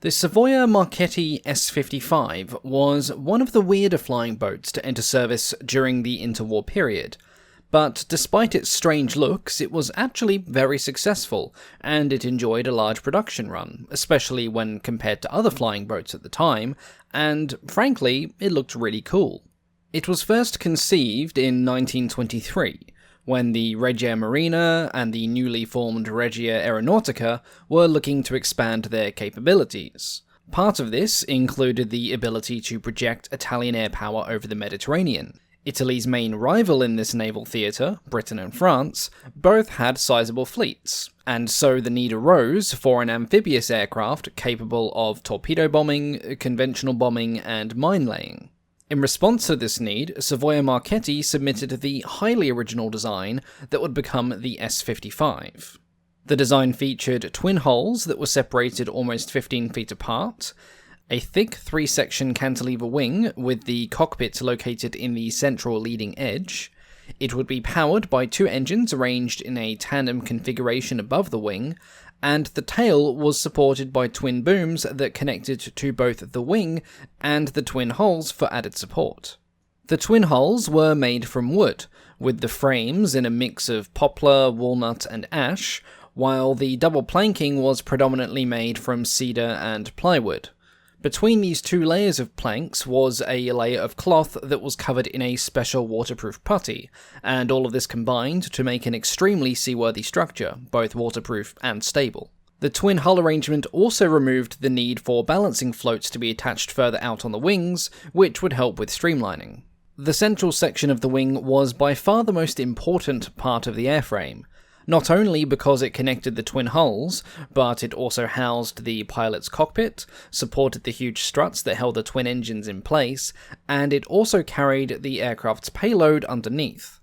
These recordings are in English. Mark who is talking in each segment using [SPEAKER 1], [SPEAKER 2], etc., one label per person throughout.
[SPEAKER 1] The Savoia-Marchetti S.55 was one of the weirder flying boats to enter service during the interwar period, but despite its strange looks, it was actually very successful, and it enjoyed a large production run, especially when compared to other flying boats at the time, and frankly, it looked really cool. It was first conceived in 1923, when the Regia Marina and the newly formed Regia Aeronautica were looking to expand their capabilities. Part of this included the ability to project Italian air power over the Mediterranean. Italy's main rival in this naval theatre, Britain and France, both had sizable fleets, and so the need arose for an amphibious aircraft capable of torpedo bombing, conventional bombing, and mine-laying. In response to this need, Savoia-Marchetti submitted the highly original design that would become the S.55. The design featured twin hulls that were separated almost 15 feet apart, a thick 3-section cantilever wing with the cockpit located in the central leading edge. It would be powered by 2 engines arranged in a tandem configuration above the wing, and the tail was supported by twin booms that connected to both the wing and the twin hulls for added support. The twin hulls were made from wood, with the frames in a mix of poplar, walnut, and ash, while the double planking was predominantly made from cedar and plywood. Between these 2 layers of planks was a layer of cloth that was covered in a special waterproof putty, and all of this combined to make an extremely seaworthy structure, both waterproof and stable. The twin hull arrangement also removed the need for balancing floats to be attached further out on the wings, which would help with streamlining. The central section of the wing was by far the most important part of the airframe, not only because it connected the twin hulls, but it also housed the pilot's cockpit, supported the huge struts that held the twin engines in place, and it also carried the aircraft's payload underneath.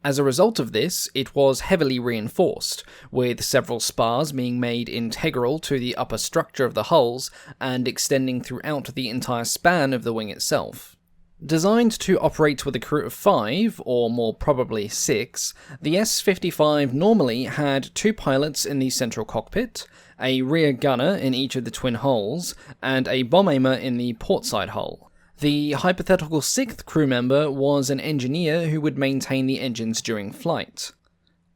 [SPEAKER 1] As a result of this, it was heavily reinforced, with several spars being made integral to the upper structure of the hulls and extending throughout the entire span of the wing itself. Designed to operate with a crew of 5, or more probably 6, the S.55 normally had 2 pilots in the central cockpit, a rear gunner in each of the twin hulls, and a bomb aimer in the portside hull. The hypothetical 6th crew member was an engineer who would maintain the engines during flight.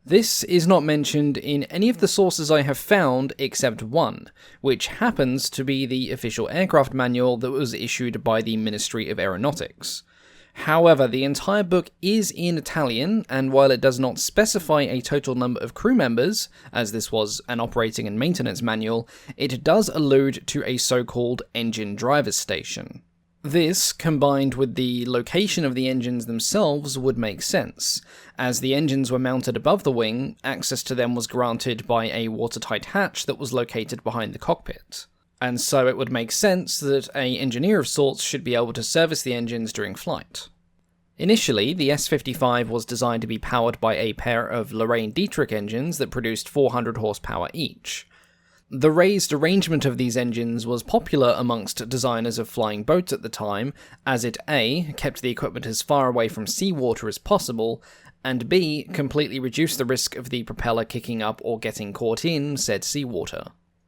[SPEAKER 1] This is not mentioned in any of the sources I have found except one, which happens to be the official aircraft manual that was issued by the Ministry of Aeronautics. However, the entire book is in Italian, and while it does not specify a total number of crew members, as this was an operating and maintenance manual, it does allude to a so-called engine driver's station. This, combined with the location of the engines themselves, would make sense. As the engines were mounted above the wing, access to them was granted by a watertight hatch that was located behind the cockpit. And so it would make sense that an engineer of sorts should be able to service the engines during flight. Initially, the S.55 was designed to be powered by a pair of Lorraine-Dietrich engines that produced 400 horsepower each. The raised arrangement of these engines was popular amongst designers of flying boats at the time, as it A. kept the equipment as far away from seawater as possible, and B. completely reduced the risk of the propeller kicking up or getting caught in said seawater.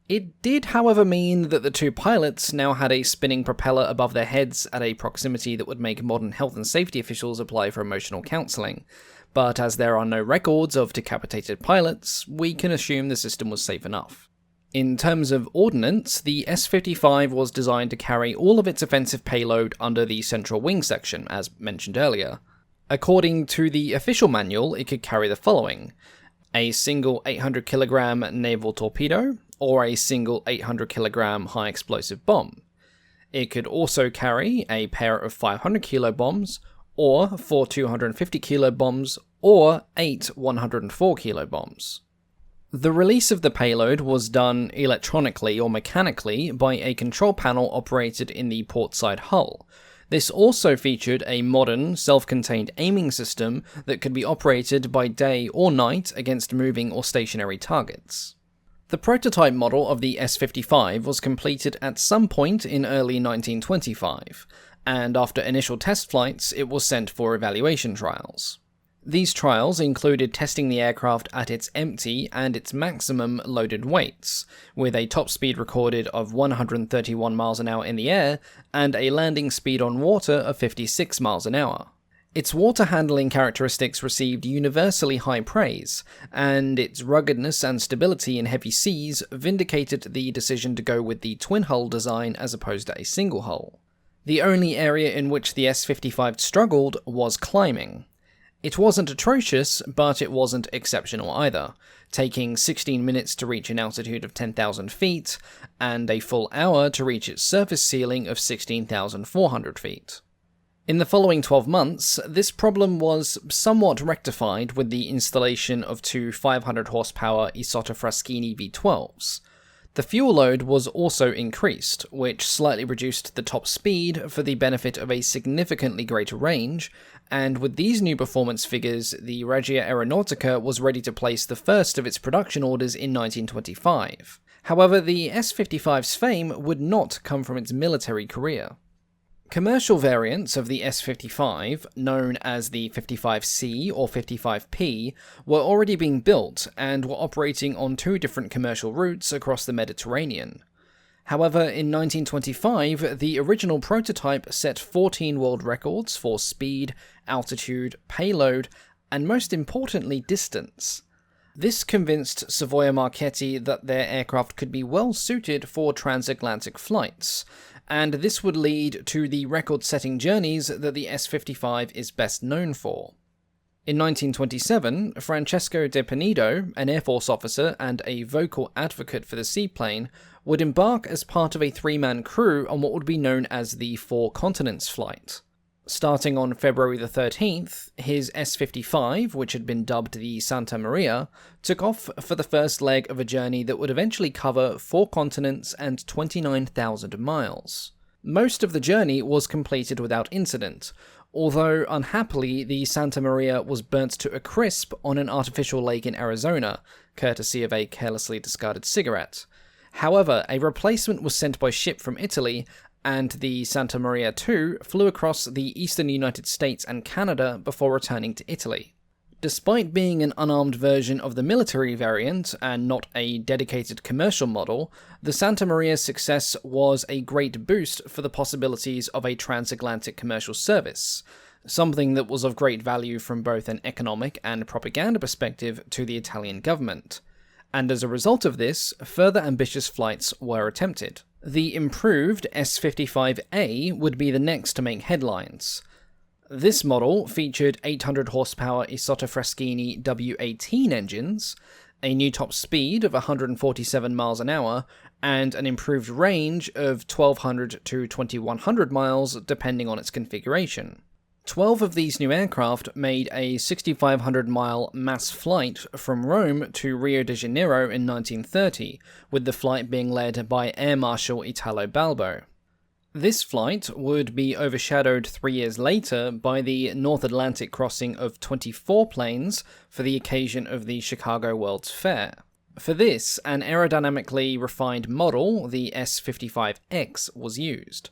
[SPEAKER 1] It did, however, mean that the 2 pilots now had a spinning propeller above their heads at a proximity that would make modern health and safety officials apply for emotional counselling, but as there are no records of decapitated pilots, we can assume the system was safe enough. In terms of ordnance, the S.55 was designed to carry all of its offensive payload under the central wing section, as mentioned earlier. According to the official manual, it could carry the following: a single 800 kg naval torpedo, or a single 800 kg high explosive bomb. It could also carry a pair of 500 kg bombs, or 4 250 kg bombs, or 8 104 kg bombs. The release of the payload was done electronically or mechanically by a control panel operated in the portside hull. This also featured a modern, self-contained aiming system that could be operated by day or night against moving or stationary targets. The prototype model of the S.55 was completed at some point in early 1925, and after initial test flights, it was sent for evaluation trials. These trials included testing the aircraft at its empty and its maximum loaded weights, with a top speed recorded of 131 miles an hour in the air and a landing speed on water of 56 miles an hour. Its water handling characteristics received universally high praise, and its ruggedness and stability in heavy seas vindicated the decision to go with the twin-hull design as opposed to a single hull. The only area in which the S.55 struggled was climbing. It wasn't atrocious, but it wasn't exceptional either, taking 16 minutes to reach an altitude of 10,000 feet, and a full hour to reach its surface ceiling of 16,400 feet. In the following 12 months, this problem was somewhat rectified with the installation of two 500 horsepower Isotta Fraschini V12s. The fuel load was also increased, which slightly reduced the top speed for the benefit of a significantly greater range, and with these new performance figures, the Regia Aeronautica was ready to place the first of its production orders in 1925. However, the S.55's fame would not come from its military career. Commercial variants of the S.55, known as the 55C or 55P, were already being built and were operating on two different commercial routes across the Mediterranean. However, in 1925, the original prototype set 14 world records for speed, altitude, payload, and most importantly, distance. This convinced Savoia-Marchetti that their aircraft could be well suited for transatlantic flights, and this would lead to the record-setting journeys that the S.55 is best known for. In 1927, Francesco de Pinedo, an Air Force officer and a vocal advocate for the seaplane, would embark as part of a three-man crew on what would be known as the Four Continents flight. Starting on February the 13th, his S.55, which had been dubbed the Santa Maria, took off for the first leg of a journey that would eventually cover 4 continents and 29,000 miles. Most of the journey was completed without incident, although unhappily the Santa Maria was burnt to a crisp on an artificial lake in Arizona, courtesy of a carelessly discarded cigarette. However, a replacement was sent by ship from Italy, and the Santa Maria II flew across the eastern United States and Canada before returning to Italy. Despite being an unarmed version of the military variant, and not a dedicated commercial model, the Santa Maria's success was a great boost for the possibilities of a transatlantic commercial service, something that was of great value from both an economic and propaganda perspective to the Italian government. And as a result of this, further ambitious flights were attempted. The improved S.55A would be the next to make headlines. This model featured 800 horsepower Isotta Fraschini W18 engines, a new top speed of 147 miles an hour, and an improved range of 1,200 to 2,100 miles depending on its configuration. 12 of these new aircraft made a 6,500-mile mass flight from Rome to Rio de Janeiro in 1930, with the flight being led by Air Marshal Italo Balbo. This flight would be overshadowed 3 years later by the North Atlantic crossing of 24 planes for the occasion of the Chicago World's Fair. For this, an aerodynamically refined model, the S.55X, was used.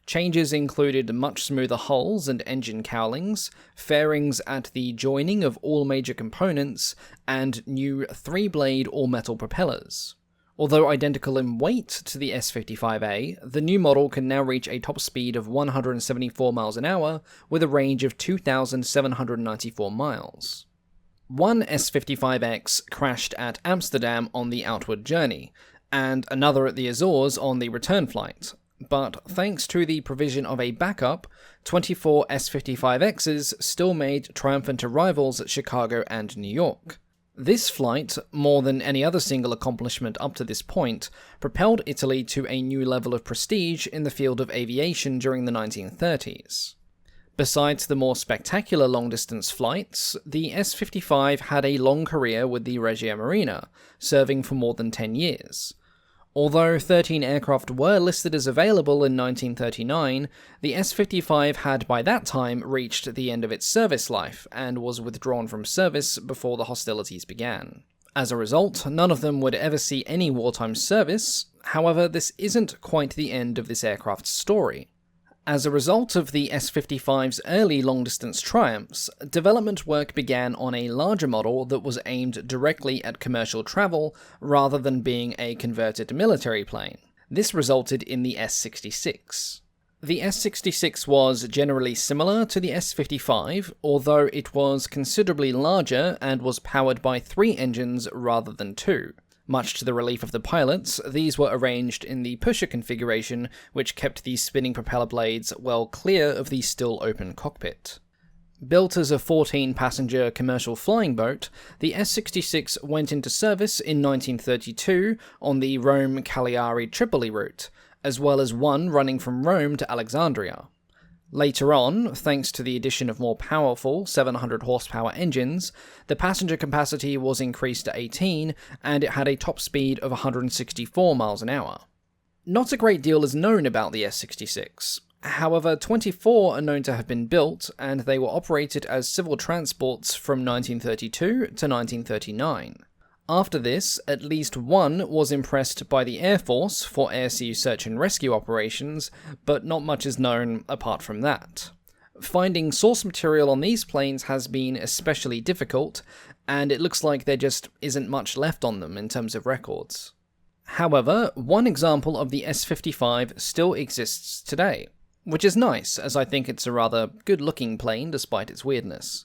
[SPEAKER 1] Changes included much smoother hulls and engine cowlings, fairings at the joining of all major components, and new 3-blade all-metal propellers. Although identical in weight to the S.55A, the new model can now reach a top speed of 174 miles an hour with a range of 2,794 miles. One S.55X crashed at Amsterdam on the outward journey, and another at the Azores on the return flight. But thanks to the provision of a backup, 24 S.55Xs still made triumphant arrivals at Chicago and New York. This flight, more than any other single accomplishment up to this point, propelled Italy to a new level of prestige in the field of aviation during the 1930s. Besides the more spectacular long-distance flights, the S.55 had a long career with the Regia Marina, serving for more than 10 years. Although 13 aircraft were listed as available in 1939, the S.55 had by that time reached the end of its service life and was withdrawn from service before the hostilities began. As a result, none of them would ever see any wartime service. However, this isn't quite the end of this aircraft's story. As a result of the S.55's early long-distance triumphs, development work began on a larger model that was aimed directly at commercial travel rather than being a converted military plane. This resulted in the S.66. The S.66 was generally similar to the S.55, although it was considerably larger and was powered by 3 engines rather than 2. Much to the relief of the pilots, these were arranged in the pusher configuration, which kept the spinning propeller blades well clear of the still open cockpit. Built as a 14-passenger commercial flying boat, the S.66 went into service in 1932 on the Rome-Cagliari-Tripoli route, as well as one running from Rome to Alexandria. Later on, thanks to the addition of more powerful 700 horsepower engines, the passenger capacity was increased to 18, and it had a top speed of 164 miles an hour. Not a great deal is known about the S.66. However, 24 are known to have been built, and they were operated as civil transports from 1932 to 1939. After this, at least one was impressed by the Air Force for air-sea search and rescue operations, but not much is known apart from that. Finding source material on these planes has been especially difficult, and it looks like there just isn't much left on them in terms of records. However, one example of the S.55 still exists today, which is nice, as I think it's a rather good-looking plane despite its weirdness.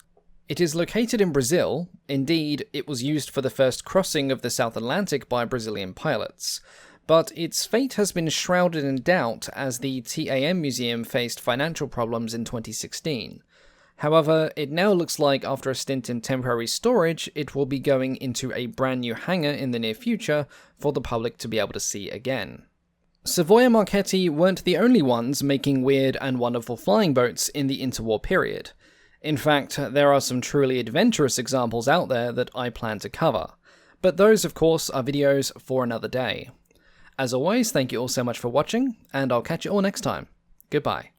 [SPEAKER 1] It is located in Brazil. Indeed, it was used for the first crossing of the South Atlantic by Brazilian pilots, but its fate has been shrouded in doubt as the TAM Museum faced financial problems in 2016. However, it now looks like after a stint in temporary storage, it will be going into a brand new hangar in the near future for the public to be able to see again. Savoia-Marchetti weren't the only ones making weird and wonderful flying boats in the interwar period. In fact, there are some truly adventurous examples out there that I plan to cover, but those of course are videos for another day. As always, thank you all so much for watching, and I'll catch you all next time. Goodbye.